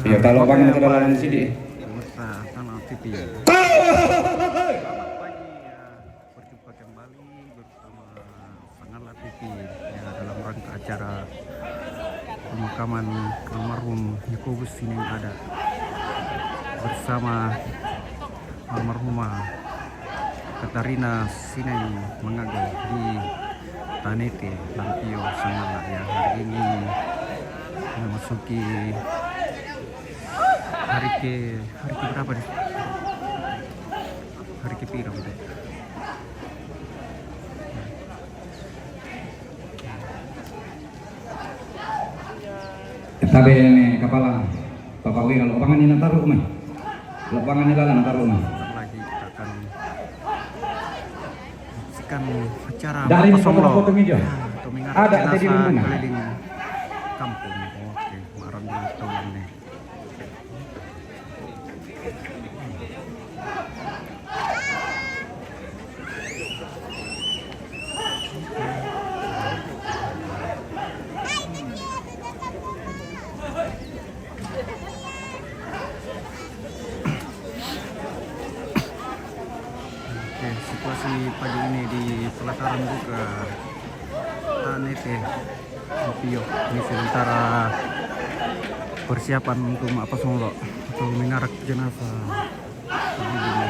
Ya kalau pangan kedalam sini. Pemirsa Channel TV. Selamat pagi ya, berjumpa kembali bersama Sangala TV ya, dalam rangka acara pemakaman almarhum Yakobus Sineng ada bersama almarhumah Katarina Sineng Mangago di Tanete Lampio Sangala ya. Hari ini memasuki hari ke berapa nih? Hari ke pira udah. Tabe ini kepala Bapak Wi kalau pangan ini taruh mah. Kalau pangan ini lah taruh mah. Lagi kita akan saksikan acara Dari Songlo. meja. Ada di mana? Keliling kampung. Oke, marang itu ini. Oke, situasi pagi ini di pelataran buka Tanete Lampio. Ini sementara persiapan untuk apa Songlo atau mengarak jenazah pagi ini.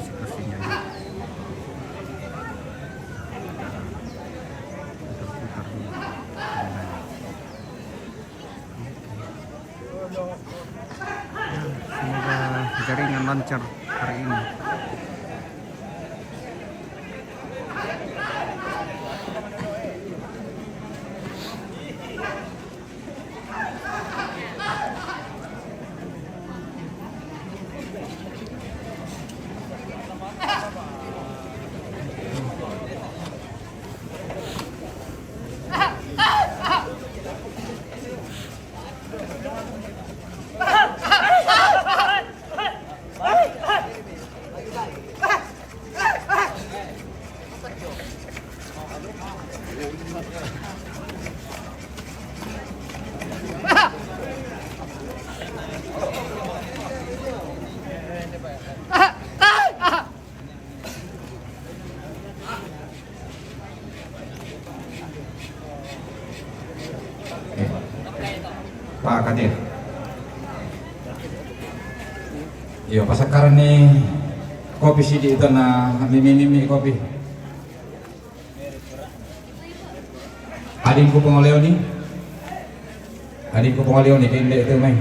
Situasinya ya. Putar dulu. Ya, semoga jaringan lancar hari ini. Pak Kadir. Iya, pas sekarang nih kopi sidi itu na mimi kopi. Adinku pengoleo nih. Adinku pengoleo nih kinde itu mah.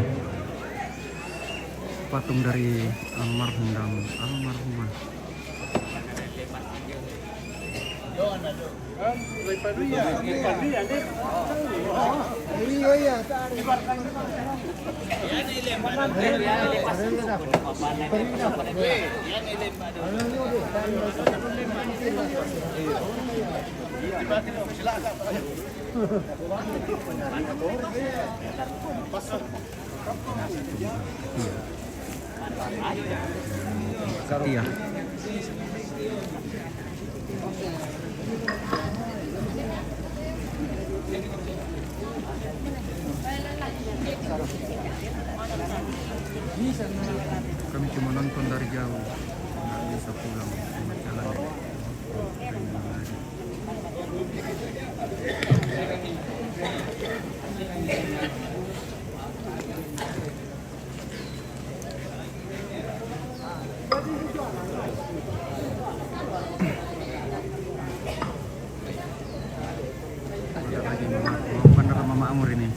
Patung dari almarhum dan almarhumah. Iya. Kami cuma nonton dari jauh, nggak bisa pulang sama jalan. Ya, lagi bener Mama Amur ini.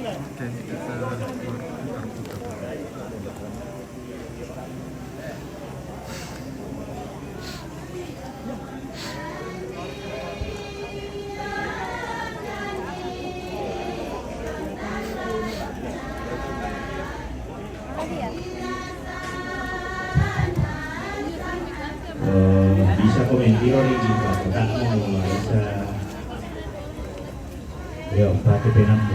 Oke, kita berputar-putar. Bisa komentar jika tidak mau bisa ya pakai penampu.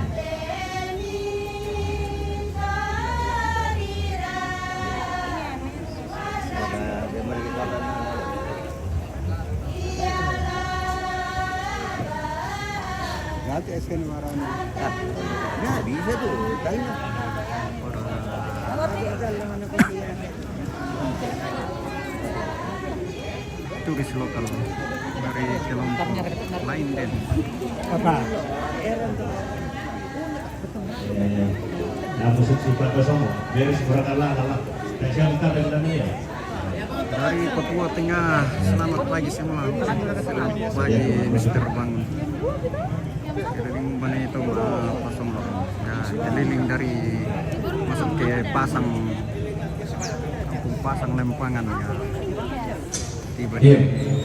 Nanti SN warna. Nah, bisa tuh. Tanya. Turis lokal dari kelompok lain dan Apa? Nah musik sifat kosong, dari seberang Allah. Spesial kita dengan ya. dari Papua Tengah. Selamat pagi semua. Selamat pagi Mr. Bang. Keliling Bani itu pasang ya, keliling dari masuk ke Pasang, kampung Pasang Lempangan ya. Tiba di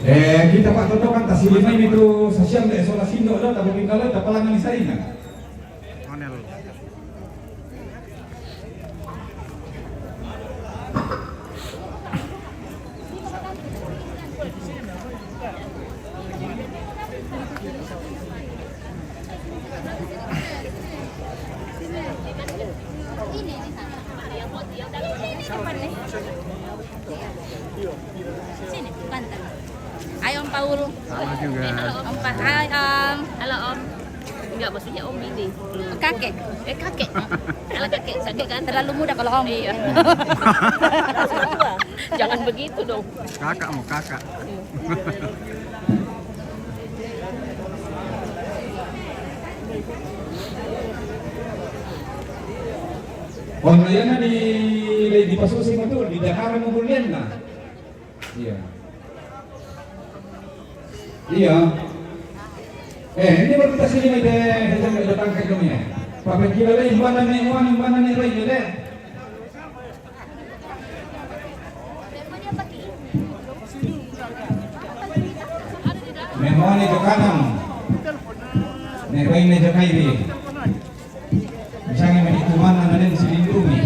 Iya. Kita Pak Toto kan tas lima ini tuh sosial deh soal sindo lo, tapi kalau tak palangan di sana. panel. Sini, bantal. Ayo Om Paul. Halo juga. Om Pak. Hai Om. Halo Om. Enggak, maksudnya Om ini. Kakek. Kakek. Kalau kakek kan Terlalu muda kalau Om. iya. Jangan begitu dong. Kakak mau kakak. Oh, na di pasusi mo tuh, di Jakarta mo bulian na. Iya. Iya. Ini baru kita sini may datang kay kami. Papakilala yung banan ni Ray nila. May iwan ni Jakanang. May Ray na Jakairi. Misalnya menituman nanin silindungi,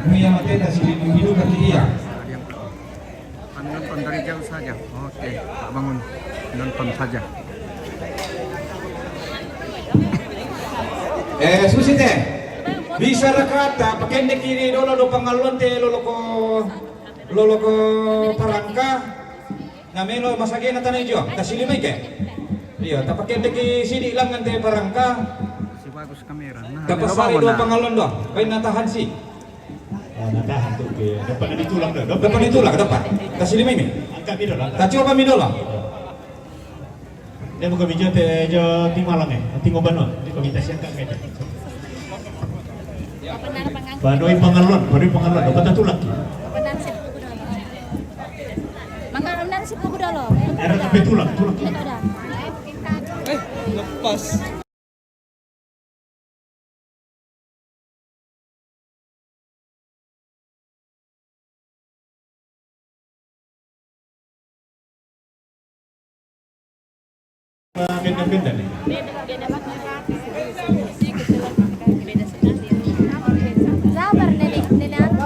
Mia mateta silindungi hidup kati dia. Nonton dari jauh saja. Oke, Pak Bangun. Nonton saja. Susi teh, bisa rakata pakai kiri dolo do pangalon teh lolo ko parangka, namelo masage na tanay jo, kasilimay ke. Iya, tak pakai ki sidi lang teh parangka. Si bagus kamera. Nah, Kapag di sa bawah do na. pangalon do, kay natahan si. Natahan tuh ke dapat na ditulang dah. Dapat itulak dapat. Kasilimay mi. Angkat video lah. Tacho kami dolo. Dia mau kami jatuh jo Timalang Tingoban no. Di kami tas angkat meja. Benar pangang. Badoy pangalon, dapat na tulak. Benar sih buku dolo. Mangga benar sih buku dolo. Era sampai tulak. Itu dah. Lepas. Benda-benda nih. Beda banget. Beda sekali. Sabar nenek, nenek aku.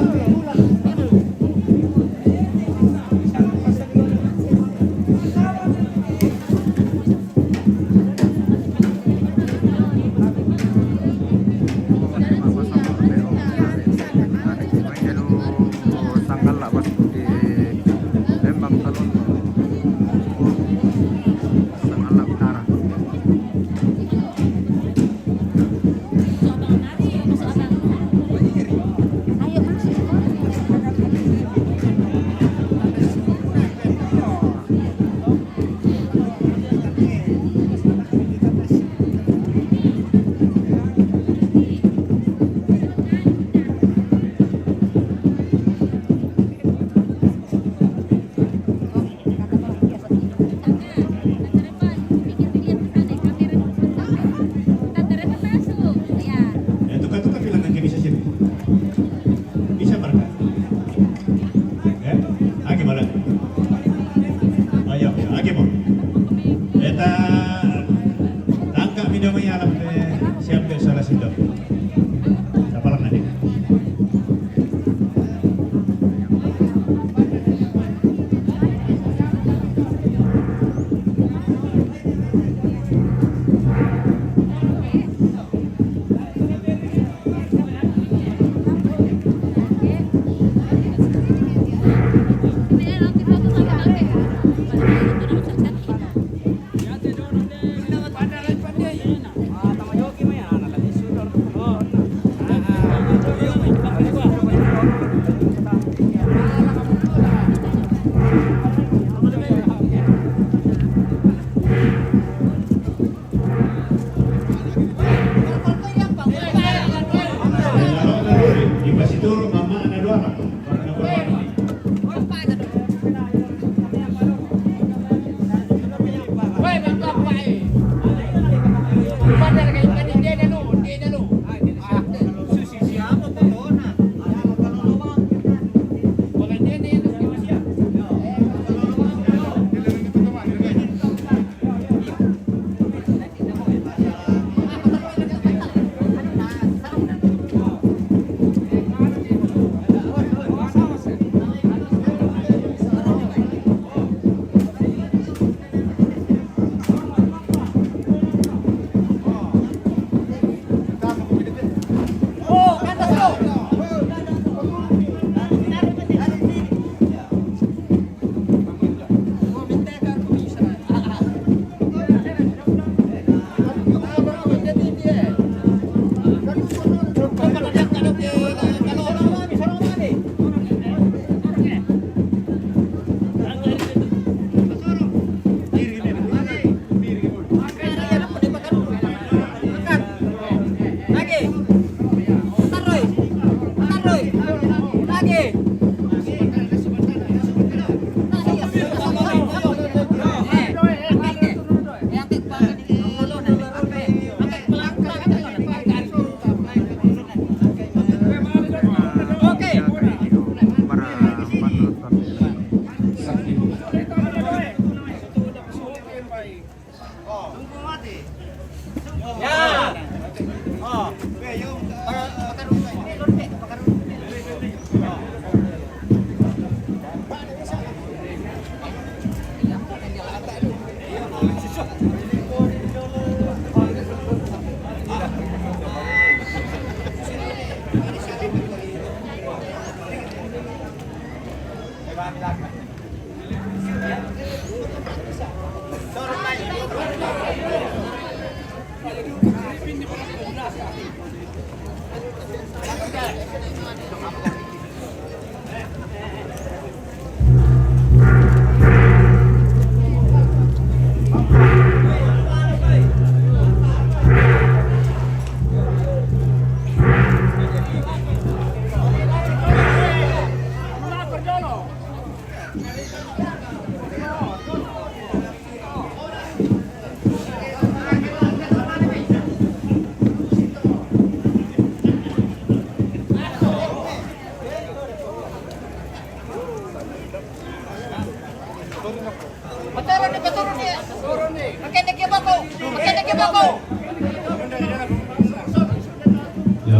Yo,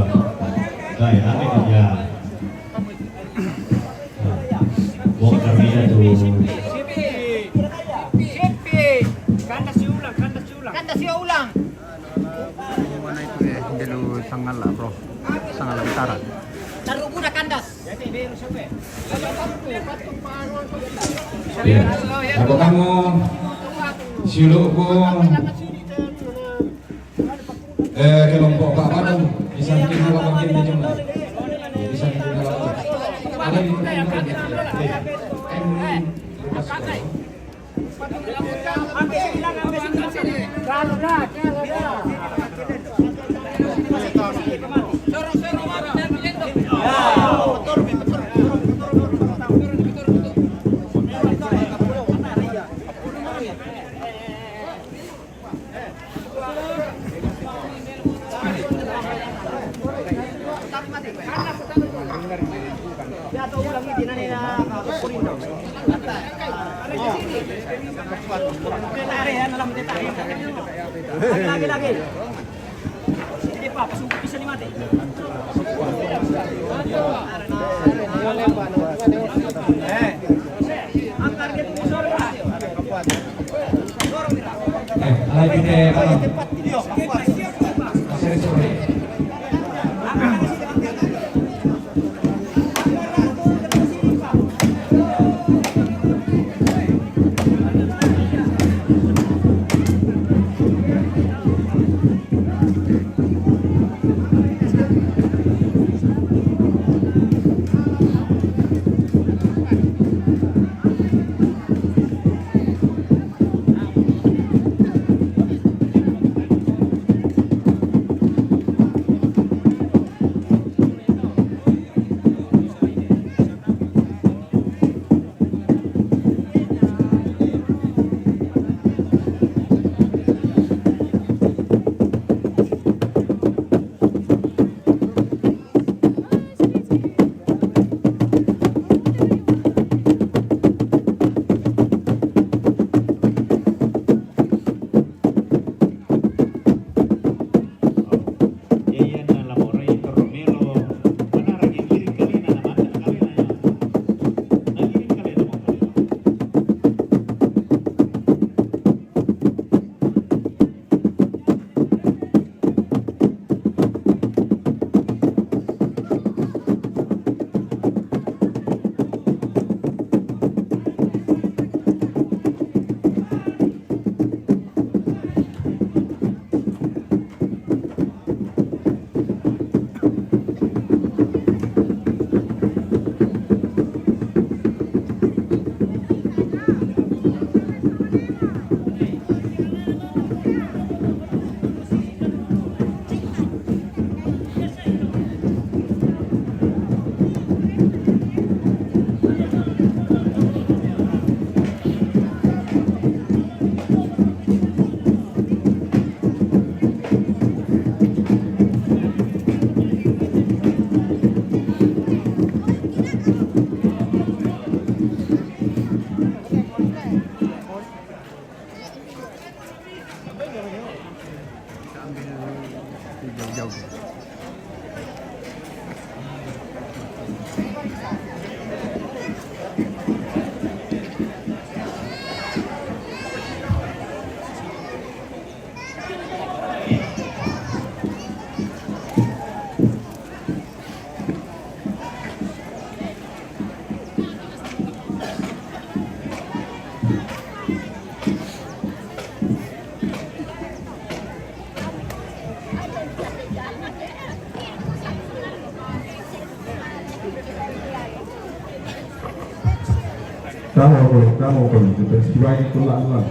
rồi đó bây giờ buộc cả vida tu Mana itu ya? Dulu sangat lah bro, sangat lah utara. Ya. Ako kamu silo ko kelompok Pak Padung isang kinalawag din medyo isang kinalawag. Ada di Lagi. Jadi Pak, pasungkit bisa nih mati. Angkat ke pusor Pak. lagi deh kalau masih sore. jauh. Kamu itu peristiwa itu lah.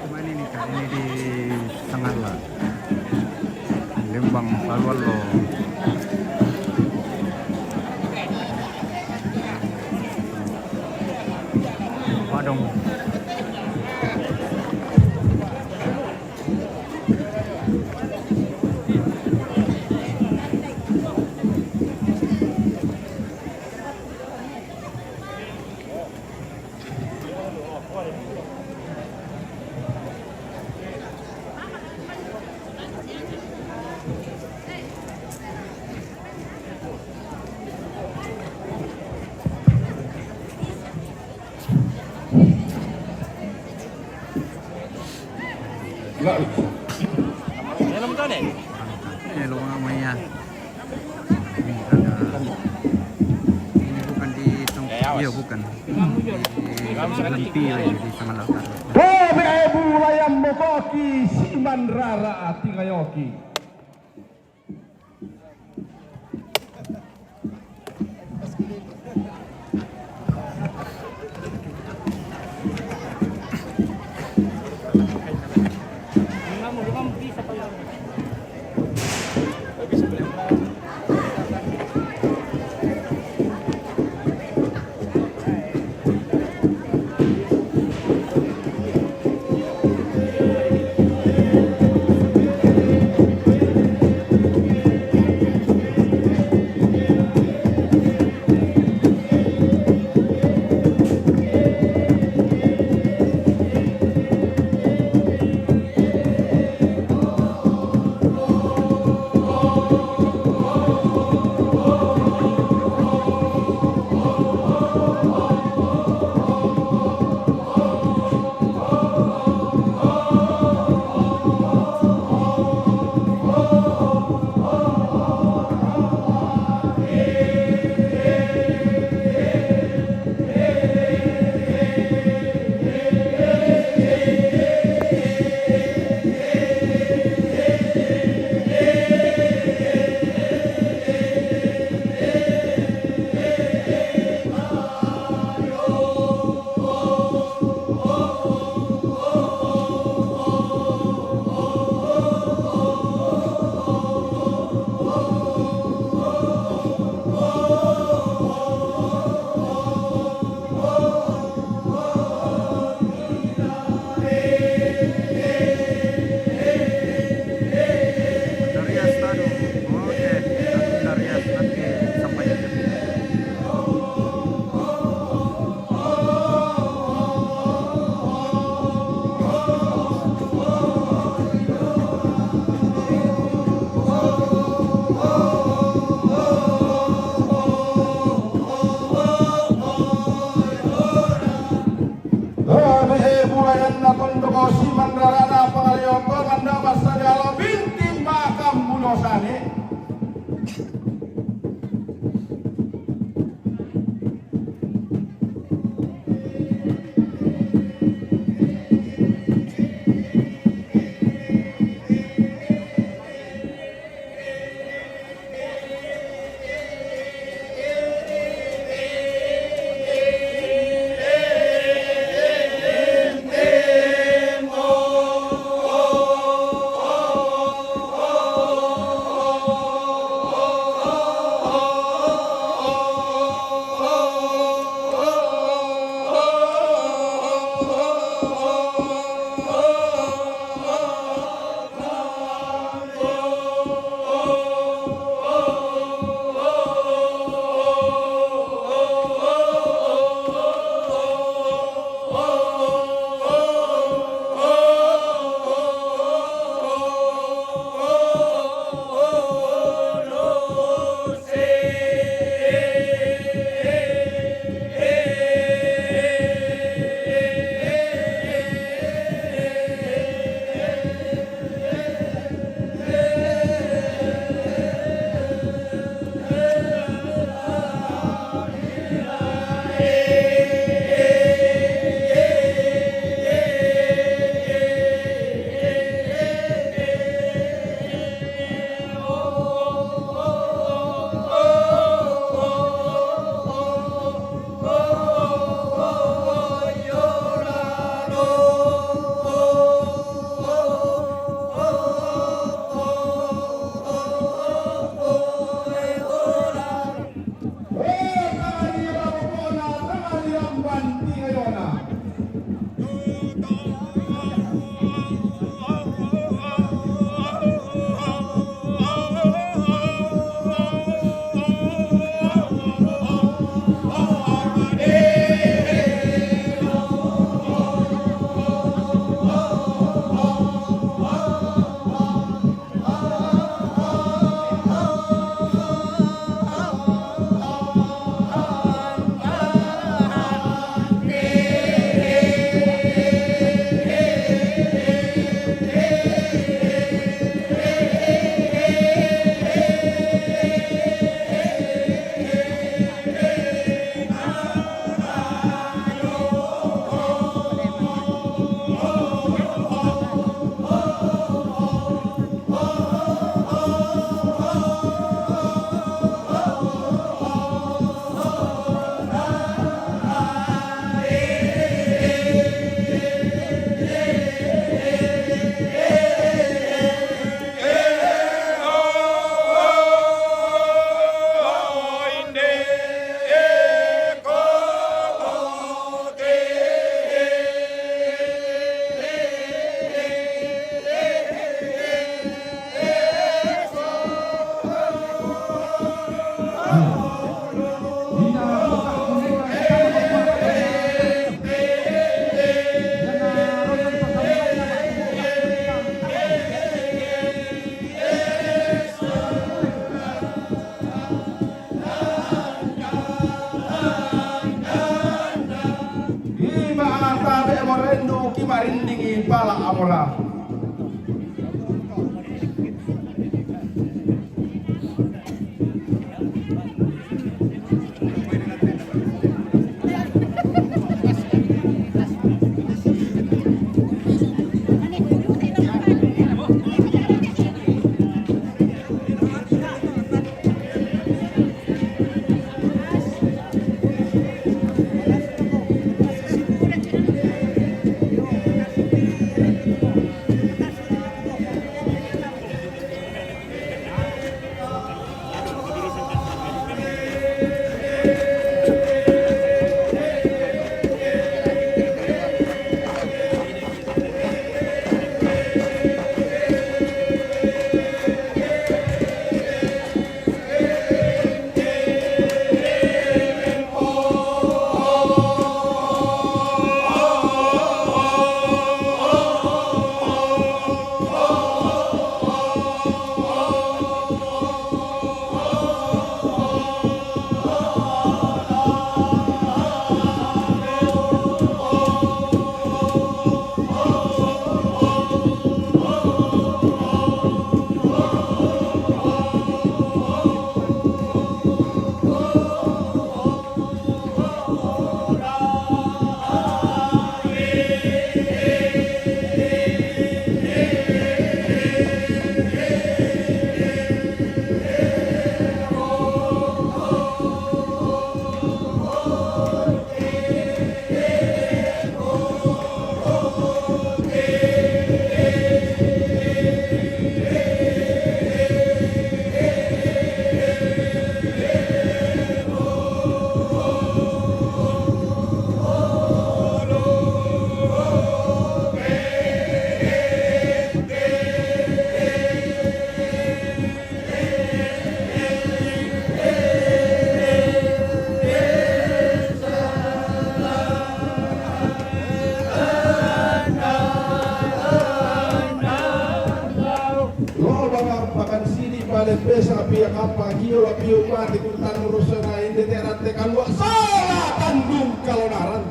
Kemana ini Kak? Ini di Sangala, Lembang, Palualo. Padong. Hello mga maya. Ini ada. Ini bukan di iya bukan. Di Pio di Sangala Utara. Bobe bulayam mokoki siman rara ati ngayoki. morendo kimarindingi pala amora. Pesa pia kapa kio la pio mati kuntan urusana inde terate kalua salah tandung kalonaran.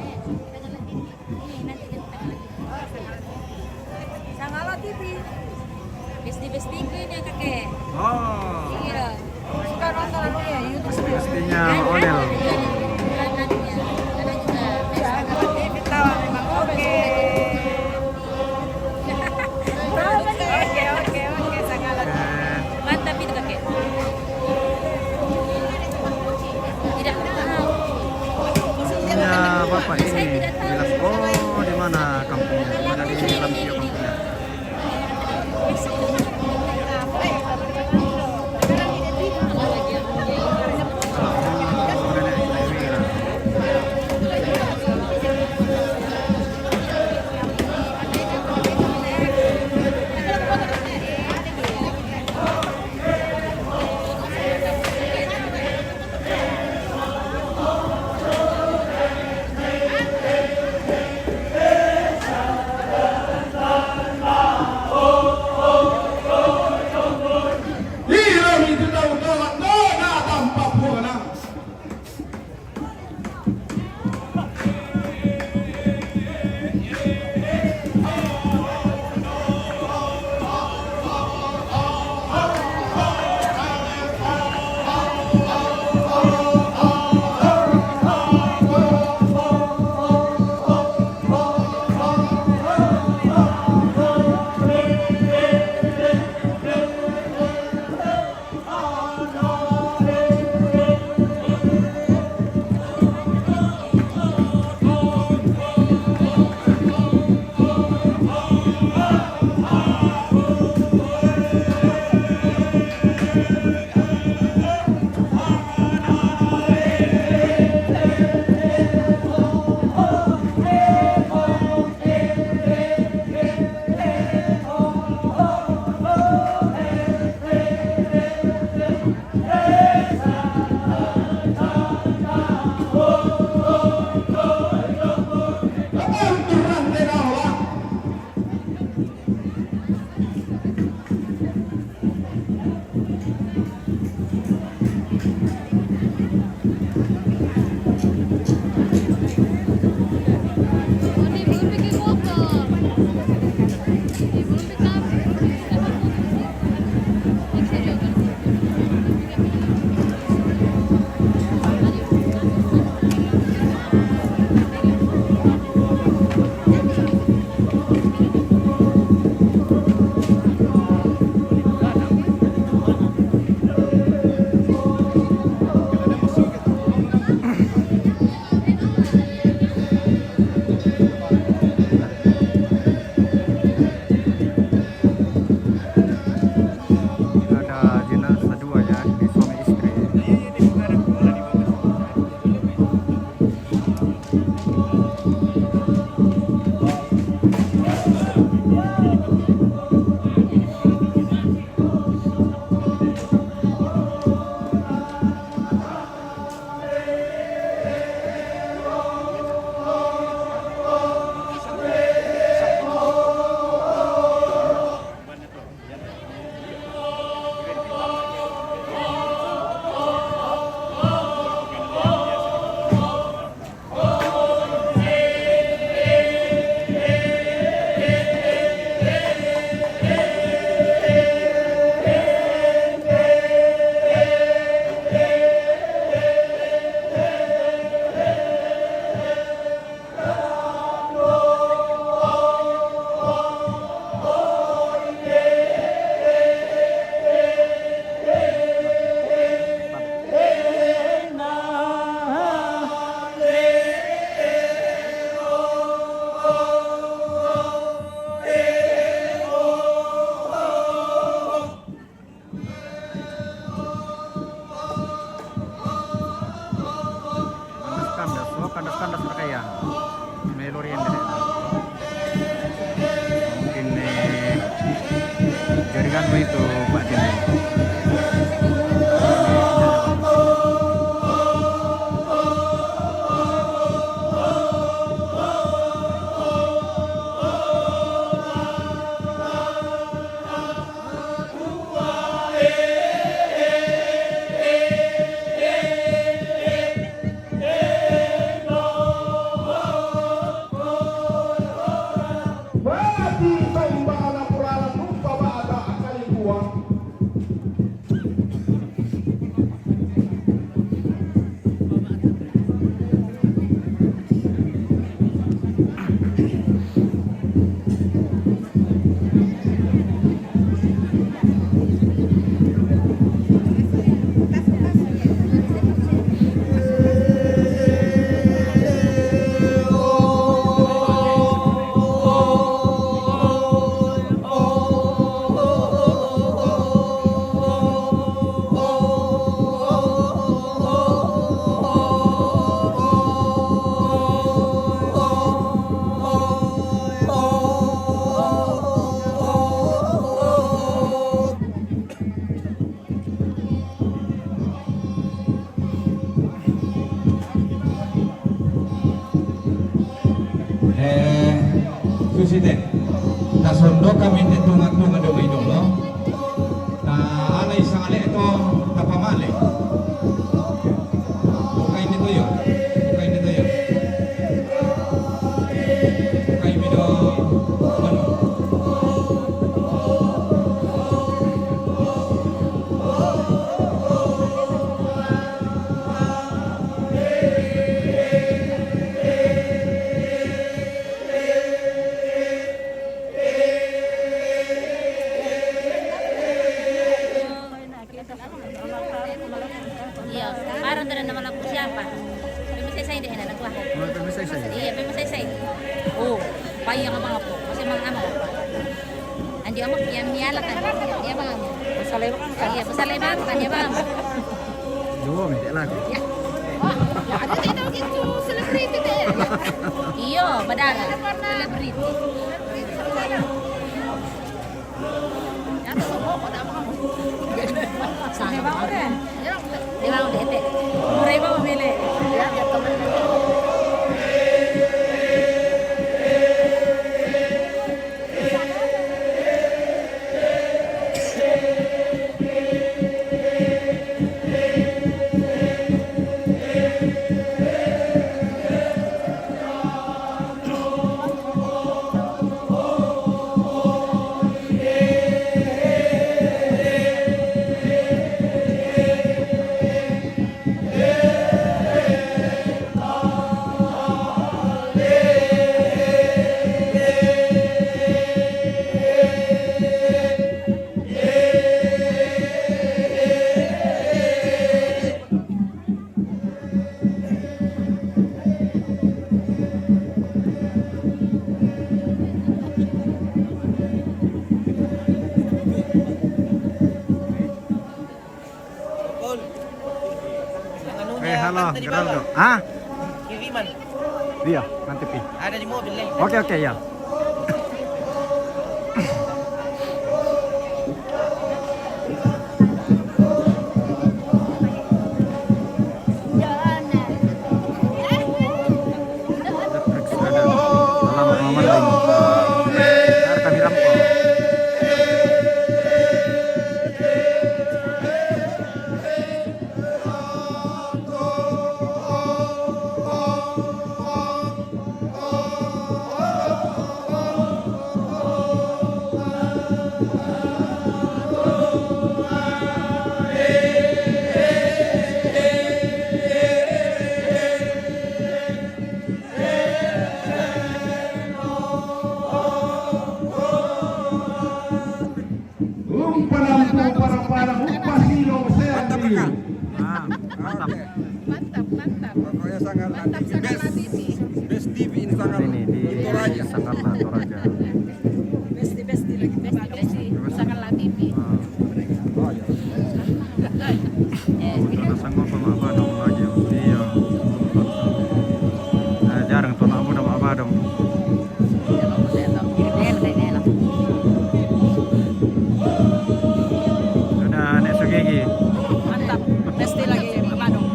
Sangalo TV. Besti-besti ini kakek. Oh, Iya. Suka nonton ya YouTube. pastinya Onel. Mantap itu kakek. Tidak tahu. Punya bapak ini jelas. Oh, di mana kampungnya? Mana di dalam video kampungnya? kandas-kandas pakaian may lorian din mungkin jaringan mo itu Pak Din. Berarti sembala purana rupa bada kali buang. Susite, nasondo kami tunga-tunga dumi dulu. Na alay sa ali ito tapamali. Bukay nito yun. Bukay nito yun. Bukay mi do ano. Iya, parang doon naman ako siapa. Pimasay-say din na naglaho. Mga permisay-say. Iya, pimasay-say. Oh, payah nga mga po. Kasi mga amo. Andi amo, yang mialakan. Iya mga amo. Pasalay ba kan? Iya, pasalay ba kan ya bang? Dua may lagi. Ya. Ada tidak gitu selebriti deh. Iya, badara. Selebriti. Ya, semua kok tak mau. Sana ba ore? Di ba ulit eh? Muray ba mamili? Ya, ya teman. Halo, Geraldo. Ah, Kiriman. Iya, nanti pi. Ada di mobil nih. Oke oke ya. Selamat momen lagi. Ntar kami rampok. Umpanampu para upasino serbi. Ah, mantap. Pokoknya sangat best TV ini sangat Ini di Sangarla Toraja. Sangat TV. Putra sanggup sama dong lagi. Iya. Jarang tuh nak muda sama dong. Sudah nek sugigi. Mantap. Pasti lagi apa dong?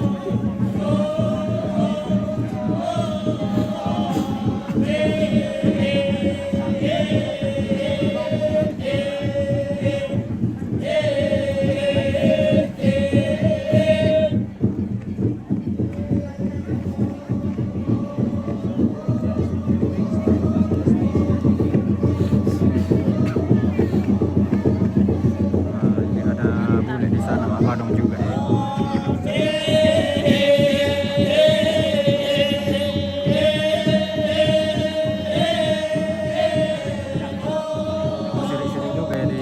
Ini ada bule di sana sama dong juga ya. Sirik-sirik juga ya di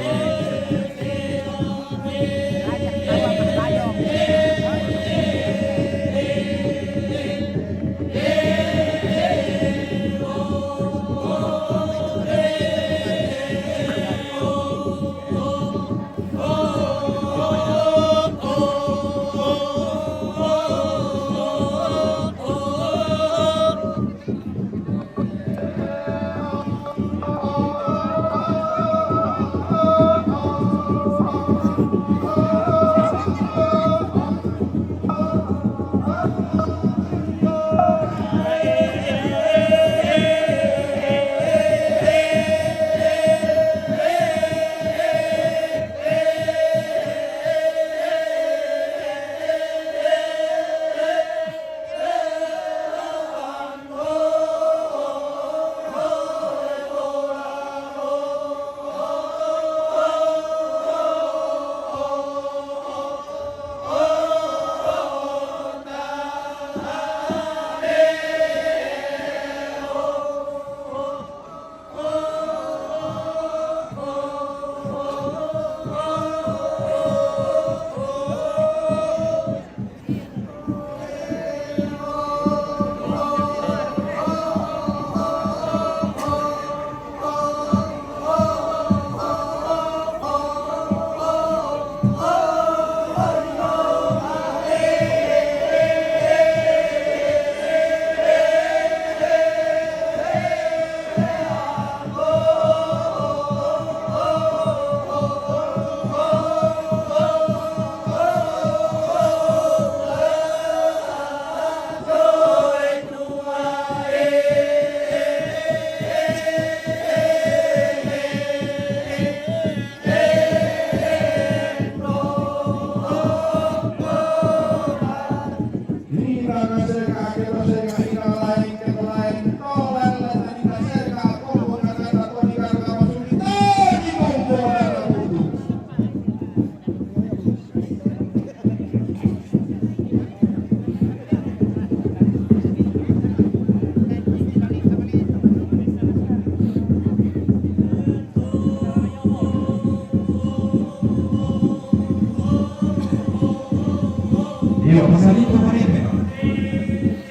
Io pasalito parete.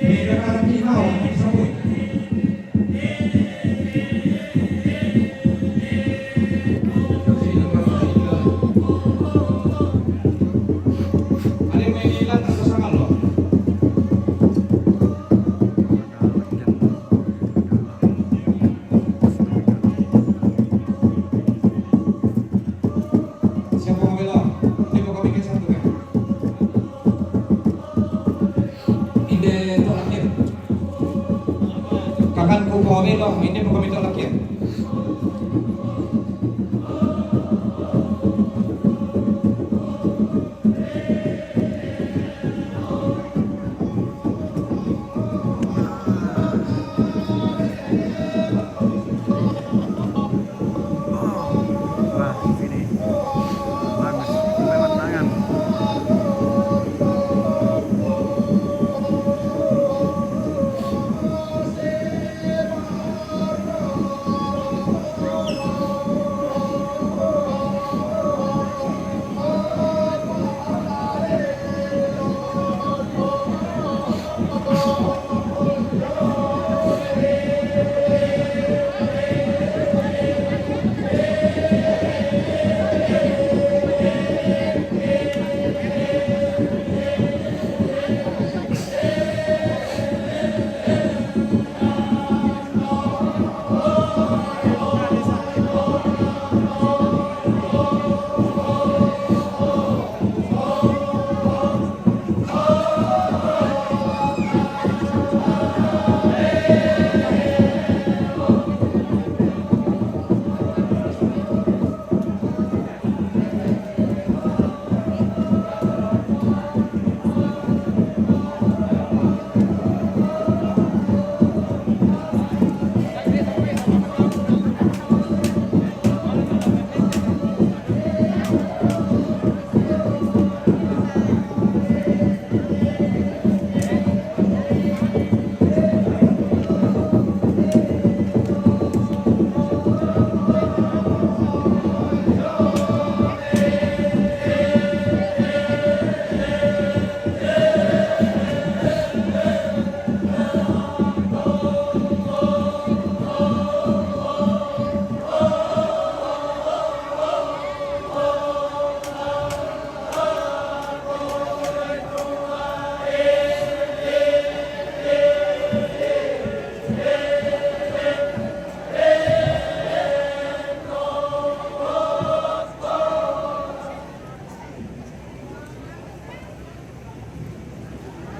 E la carabina di sapore. Ada yang ilan atau sama lo? Makan ko po kami, no? Hindi po kami tolak yan. Wah, sini bagus pemandangan.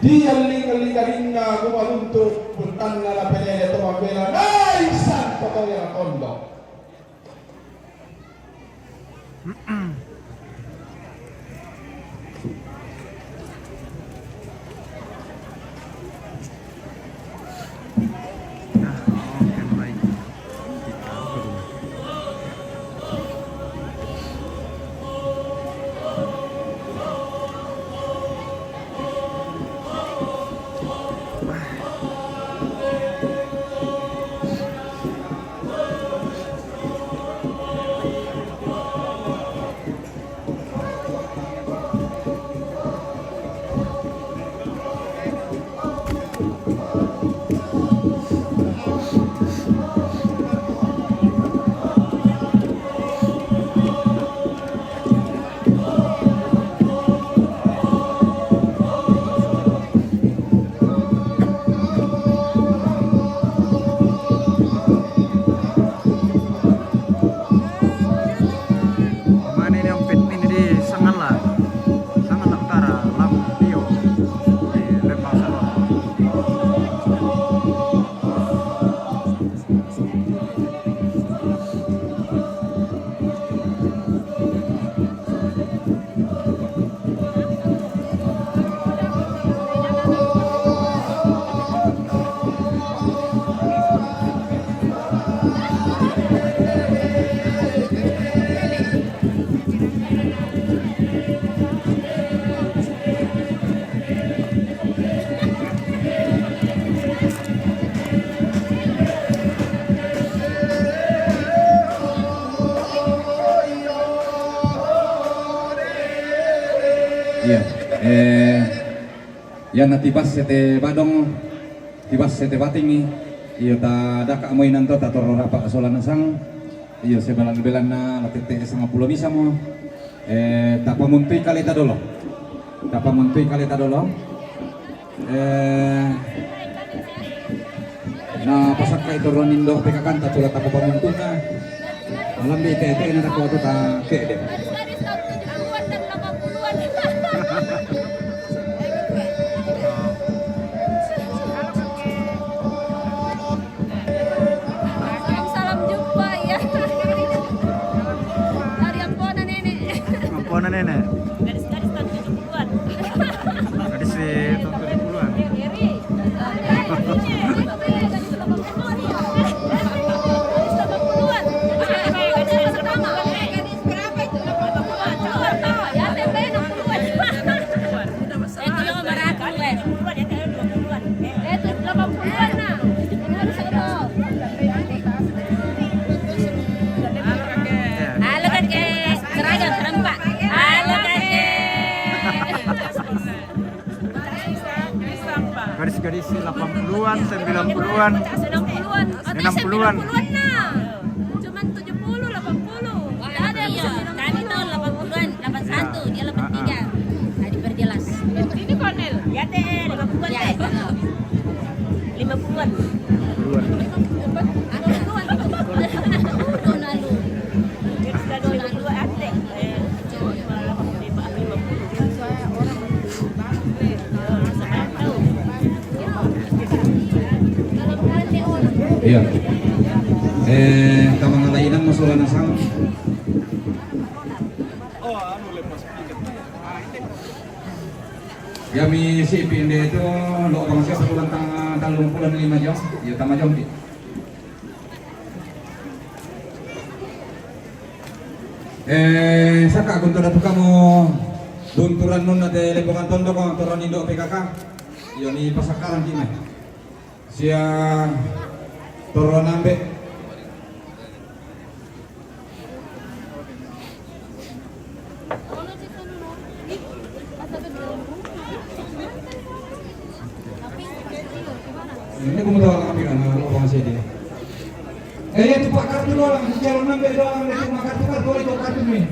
Dialing-aling gumaluntok puntan na la pelea tumagwela. Ay, santo ko yung tondo. Oke, baik. Mana ini yang pit ini di Sangala Utara, Lampio di Lembang Salon. Iya, yan natibas sete badong, tibas sete bating iyo ta daka mo inanto ta torora pa kasolan sang, iyo sebelan-belan na latete sa pulo misa mo, ta pamuntoy kalita dolo, na pasak ka ito ronindo pekakanta tulat ako pamuntoy na, alam di ite na ako to ta kede. mana nenek? Gadis-gadis tahun 70-an. Gadis di tahun 70-an. Halo kakek, seragam serem Pak. Halo kakek. Gadis-gadis 80-an, 90-an. 60-an. 60-an. nah. Cuman 70, 80. Wah, ada ya. Kami tahun 80-an, 81, dia 83. Nah, diperjelas. Ini Cornel. Ya teh, 50-an Ya, teh. 50-an. 80-an. Tahun lalu. Gadis 22 ate. Iya. Kamang alainan masalah nasam. Ya mi si pinde itu lo bang siapa bulan tanggal 25 jam, ya tama jam di. Saka kung tada kamu bunturan nun na de lebongan tondo ko turan Indo PKK. Yo ni pasakaran kini. Sia turun ambe. Ini kamu tahu kami kan orang sini. Itu pak kartu doang, jalan ambe doang, itu kartu itu kartu ni.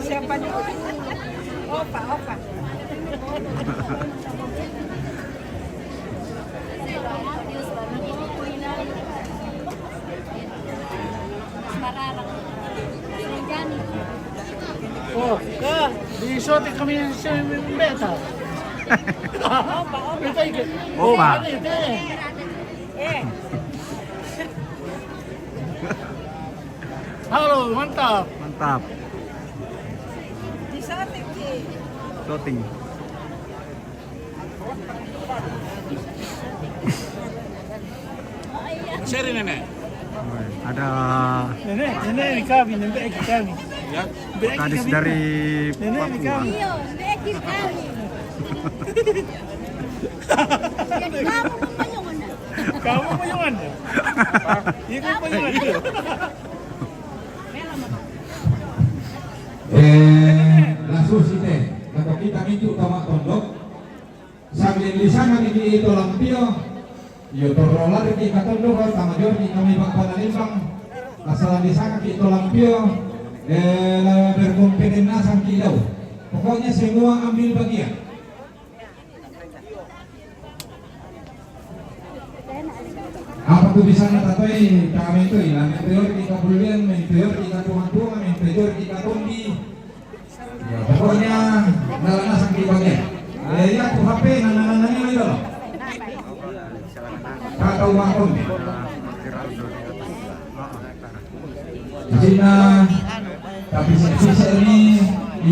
Siapa nih? Opa. Oh, di shooting kami sa beta. Opa. Halo, mantap. Mantap. Di sating sih. Shooting. Seri nenek. Ada Nenek kami, nenek kami. Ya. gadis dari Nenek Papua. kami. Kamu payungan. Ikut payungan itu. Langsung sih kalau kita minta tamak tondok sambil di sana di itu lampio yo torola di katondok sama jordi kami bakal limbang asal di sana di itu lampio berkompeten nasang kilau pokoknya semua ambil bagian. Apa tuh bisa natapai kami itu ilang interior di kabulian, interior di katuang-tuang, interior di katombi. Ya, pokoknya nalana sang bagian. Ya tuh HP nana-nananya itu loh. Kakau makom. Di sini tapi sisa ini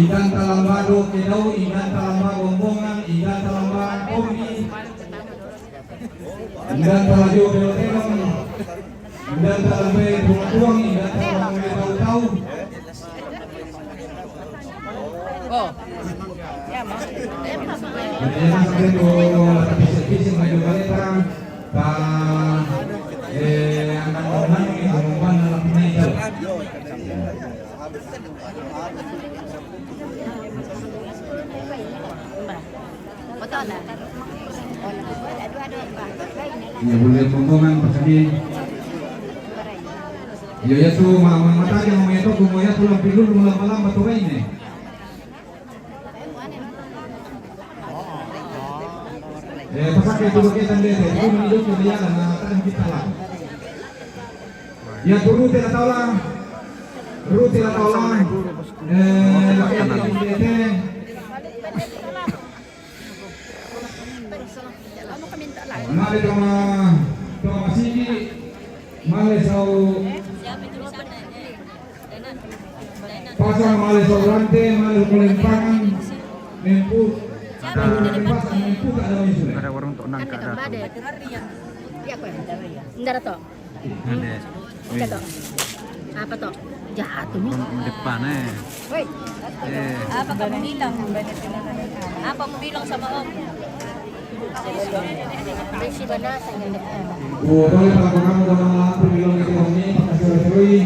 ikan talambado kedau, ikan talambado omongan, ikan talambado kombi. Dan terlalu belok-belok, dan terlalu tuang-tuang, dan terlalu tahu-tahu. Oh. Ya, Mas. Jadi sampai tu bising maju balik kan, anak-anak ini umpan dalam meja. Ya boleh pembangunan persegi. Ya tu mata yang mau itu kumoya tulang pilul malam-malam batu ini. Pakai dulu kita lihat itu hidup dia dan akan kita lah. Ya guru tidak tahu lah. Guru tidak tahu lah. Mari sama mali sobrante, mali kulimpangan, mempu. Siapa yang udah depan? Mempu gak ada isu. Ada warung tok nang Kan kada dekat tu. bade. Iya aku ya. Enggak ada toh. Ada. Enggak toh. Apa toh? Jatuh nih. Depan eh. Woi. Apa kamu bilang? Apa mo bilang sama om? Besi banasa yang dekat. Boleh kalau kamu udah lampu bilang itu ini kasih.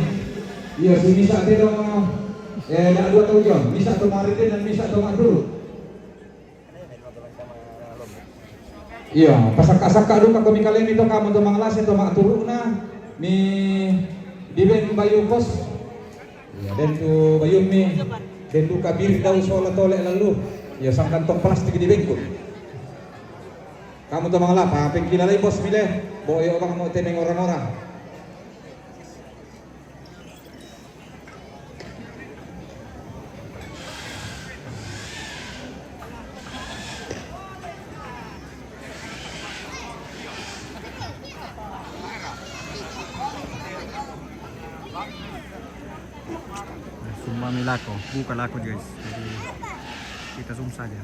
Iya, bisa tidak nak dua tahun jam. Bisa tuh maritin dan bisa tuh dulu. Iya, pasak-pasak dulu kami kalian itu kamu tuh manglas itu mak turun na. Mi di ben bayu kos. Ya, dan tu bayu mi. Dan tu kabir daw solat tolek lalu. Ya sang kantong plastik di bengku. Kamu tuh mangala pa pengkilalay bos milih. Boyo bang mau teneng orang-orang. Sumbami lako, buka lako guys. Jadi kita zoom saja.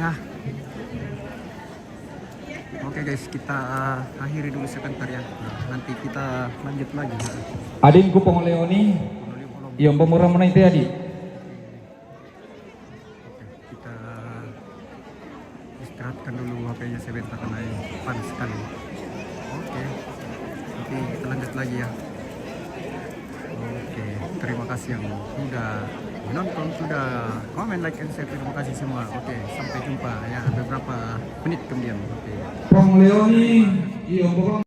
Ya. Oke guys, kita akhiri dulu sebentar ya. Nanti kita lanjut lagi. Adinku Pongleoni, yang pemurah mana itu adik? Oke, kita istirahatkan dulu HP-nya sebentar karena panas sekali. Oke, nanti kita lanjut lagi ya. Oke, terima kasih yang sudah menonton, sudah komen, like, and share. Terima kasih semua. Oke, sampai jumpa ya beberapa menit kemudian. Oke. Pongleoni, yang